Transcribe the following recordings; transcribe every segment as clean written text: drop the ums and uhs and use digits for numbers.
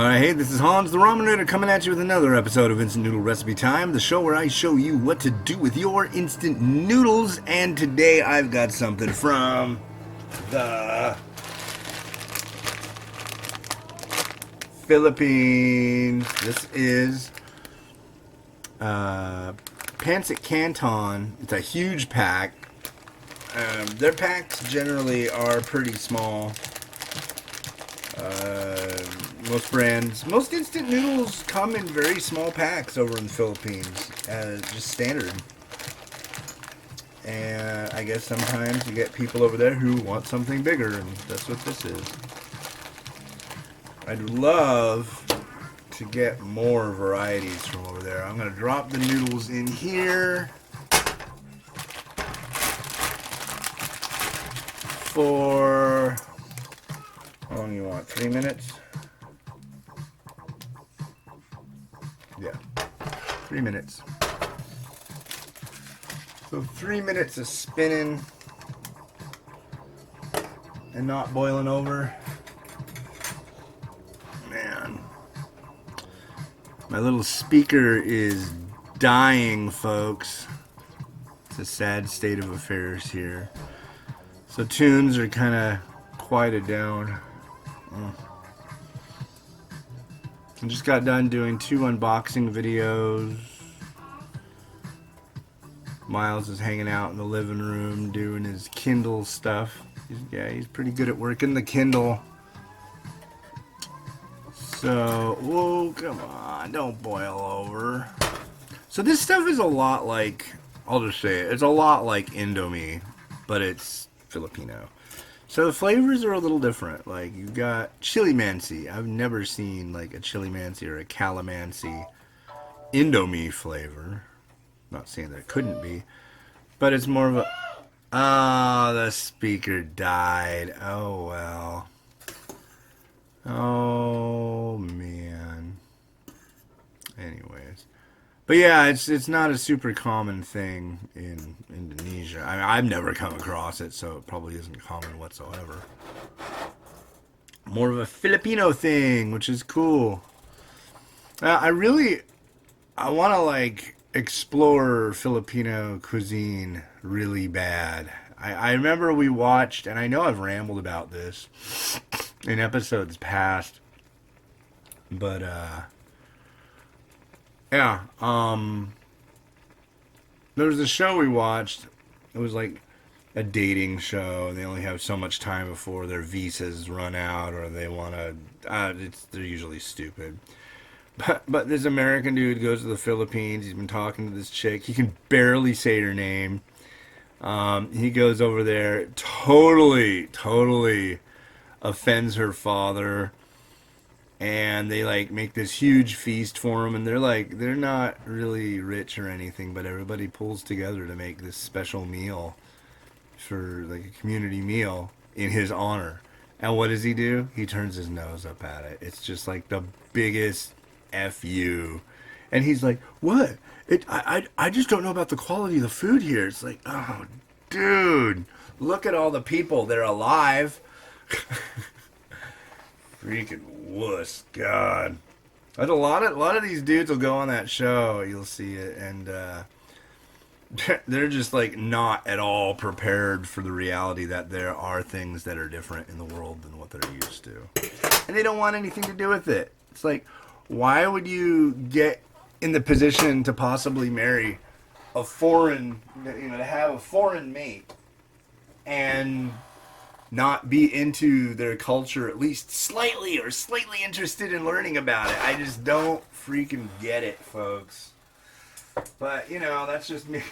Alright, hey, this is Hans the Ramen Rater coming at you with another episode of Instant Noodle Recipe Time, the show where I show you what to do with your instant noodles. And today I've got something from the Philippines. This is Pancit Canton. It's a huge pack. Their packs generally are pretty small. Most instant noodles come in very small packs over in the Philippines, just standard. And I guess sometimes you get people over there who want something bigger, and that's what this is. I'd love to get more varieties from over there. I'm going to drop the noodles in here for... How long do you want? 3 minutes? Yeah. 3 minutes. So 3 minutes of spinning and not boiling over. Man. My little speaker is dying, folks. It's a sad state of affairs here. So tunes are kind of quieted down. I just got done doing 2 unboxing videos. Miles is hanging out in the living room doing his Kindle stuff. He's pretty good at working the Kindle. So, whoa, come on, don't boil over. So this stuff is a lot like, I'll just say it, it's a lot like Indomie, but it's Filipino. So the flavors are a little different. Like, you've got Chili-Mansi. I've never seen like a Chili-Mansi or a Calamansi Indomie flavor. Not saying that it couldn't be, but it's more of a... Ah, the speaker died. Oh, well. Oh, man. Anyways. But yeah, it's not a super common thing in Indonesia. I mean, I've never come across it, so it probably isn't common whatsoever. More of a Filipino thing, which is cool. I want to like explore Filipino cuisine really bad. I remember we watched, and I know I've rambled about this in episodes past, but yeah, there was a show we watched. It was like a dating show, and they only have so much time before their visas run out, or they want to. They're usually stupid. But this American dude goes to the Philippines. He's been talking to this chick. He can barely say her name. He goes over there, totally offends her father. And they like make this huge feast for him, and they're not really rich or anything, but everybody pulls together to make this special meal for like a community meal in his honor. And what does he do? He turns his nose up at it. It's just like the biggest F you. And he's like, what? I just don't know about the quality of the food here. It's like, oh, dude, look at all the people. They're alive. Freaking wuss, God. But a lot of these dudes will go on that show. You'll see it, and they're just like not at all prepared for the reality that there are things that are different in the world than what they're used to, and they don't want anything to do with it. It's like, why would you get in the position to possibly marry a foreign, to have a foreign mate, and not be into their culture, at least slightly interested in learning about it? I just don't freaking get it, folks. But, that's just me.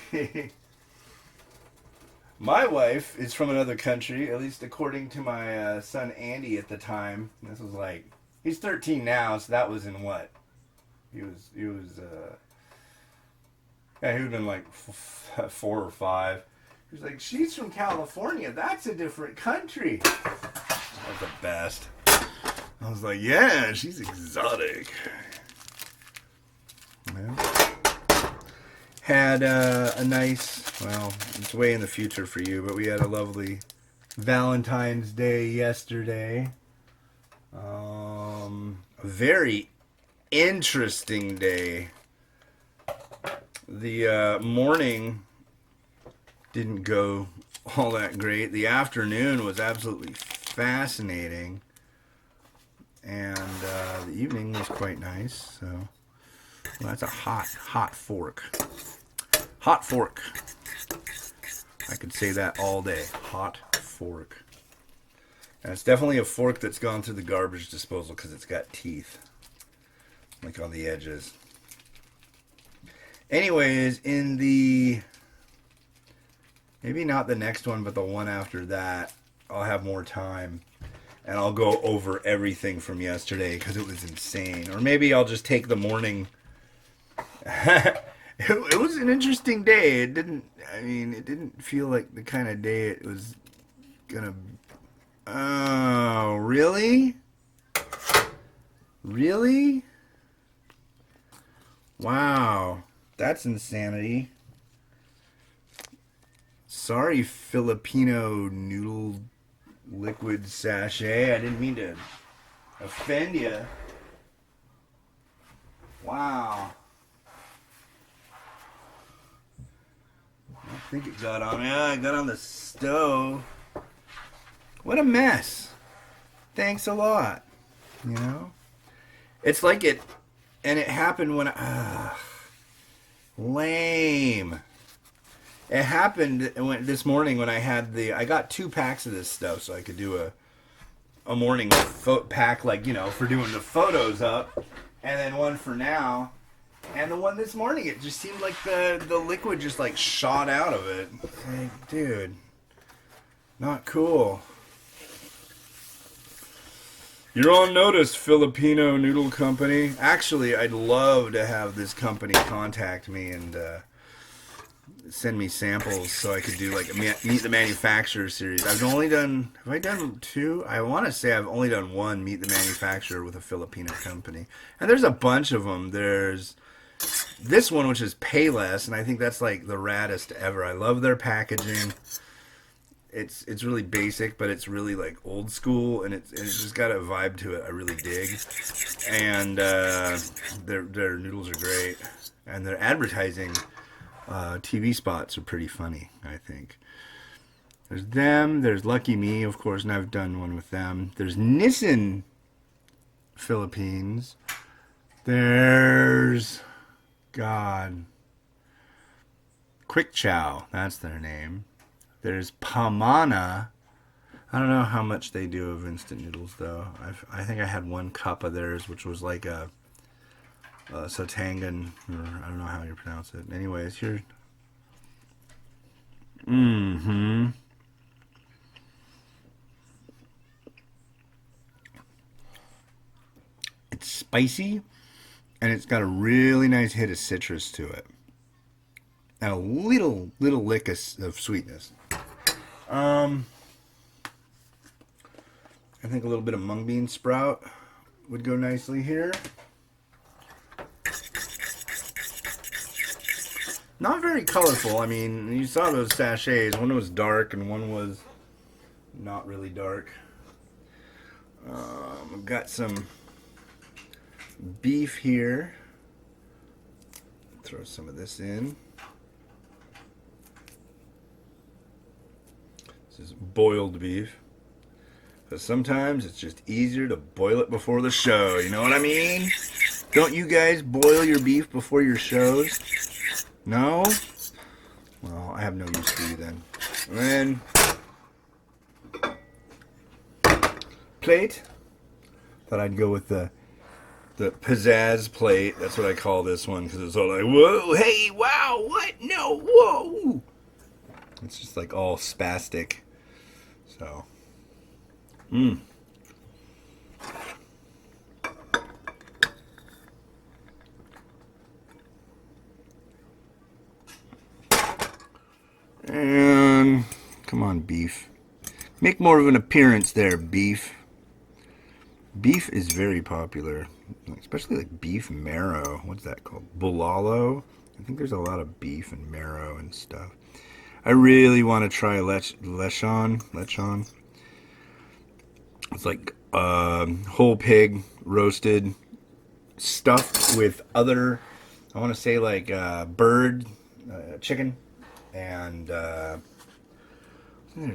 My wife is from another country, at least according to my son Andy at the time. This was like, he's 13 now, so that was in what? He was he would have been like 4 or 5. He was like, she's from California. That's a different country. That was the best. I was like, yeah, she's exotic. Yeah. Had a nice, well, it's way in the future for you, but we had a lovely Valentine's Day yesterday. Very interesting day. The morning didn't go all that great. The afternoon was absolutely fascinating. And the evening was quite nice. So, well, that's a hot fork. Hot fork. I could say that all day. Hot fork. And it's definitely a fork that's gone through the garbage disposal because it's got teeth. Like on the edges. Anyways, in the... maybe not the next one, but the one after that, I'll have more time. And I'll go over everything from yesterday because it was insane. Or maybe I'll just take the morning. It was an interesting day. It didn't feel like the kind of day it was gonna. Oh, really? Really? Wow, that's insanity. Sorry, Filipino noodle liquid sachet. I didn't mean to offend you. Wow. I think it got on. Yeah, it got on the stove. What a mess. Thanks a lot. You know? It's like it... and it happened when... lame. It happened this morning when I had the... I got 2 packs of this stuff so I could do a morning pack, like, you know, for doing the photos up. And then one for now. And the one this morning, it just seemed like the liquid just, like, shot out of it. Like, dude. Not cool. You're on notice, Filipino Noodle Company. Actually, I'd love to have this company contact me and send me samples so I could do like a Meet the Manufacturer series. I've only done... have I done 2? I want to say I've only done 1 Meet the Manufacturer with a Filipino company. And there's a bunch of them. There's this one, which is Payless, and I think that's like the raddest ever. I love their packaging. It's really basic, but it's really like old school, and it's just got a vibe to it I really dig. And their noodles are great, and their advertising TV spots are pretty funny, I think. There's them. There's Lucky Me, of course, and I've done one with them. There's Nissan Philippines. There's Quick Chow. That's their name. There's Pamana. I don't know how much they do of instant noodles, though. I think I had 1 cup of theirs, which was like a Sotangan, or I don't know how you pronounce it. Anyways, here. It's spicy, and it's got a really nice hit of citrus to it. And a little lick of sweetness. I think a little bit of mung bean sprout would go nicely here. Not very colorful. I mean, you saw those sachets. One was dark and one was not really dark. I've got some beef here. Throw some of this in. This is boiled beef. Because sometimes it's just easier to boil it before the show. You know what I mean? Don't you guys boil your beef before your shows? No? Well, I have no use for you then. And then plate. Thought I'd go with the pizzazz plate. That's what I call this one because it's all like, whoa, hey, wow, what? No, whoa. It's just like all spastic. So, And come on, beef. Make more of an appearance there, beef. Beef is very popular, especially like beef marrow. What's that called? Bulalo? I think there's a lot of beef and marrow and stuff. I really want to try lechon. It's like whole pig roasted, stuffed with other, I want to say like bird, chicken, and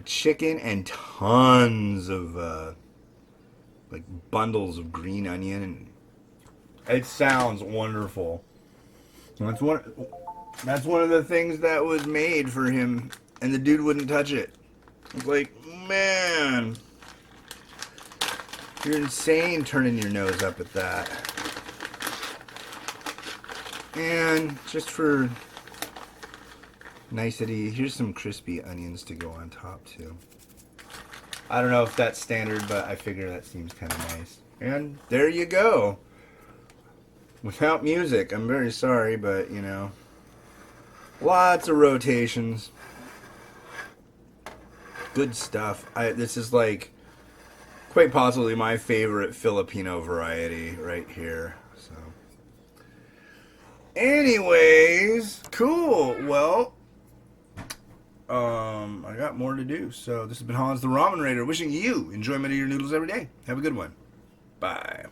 chicken and tons of like bundles of green onion. And it sounds wonderful. That's one. That's one of the things that was made for him, and the dude wouldn't touch it. It's like, man, you're insane turning your nose up at that. And just for nicety, here's some crispy onions to go on top too. I don't know if that's standard, but I figure that seems kind of nice. And there you go. Without music, I'm very sorry, but you know, lots of rotations. Good stuff. This is like quite possibly my favorite Filipino variety right here. So, anyways, cool. Well, I got more to do. So this has been Hans the Ramen Rater, wishing you enjoyment of your noodles every day. Have a good one. Bye.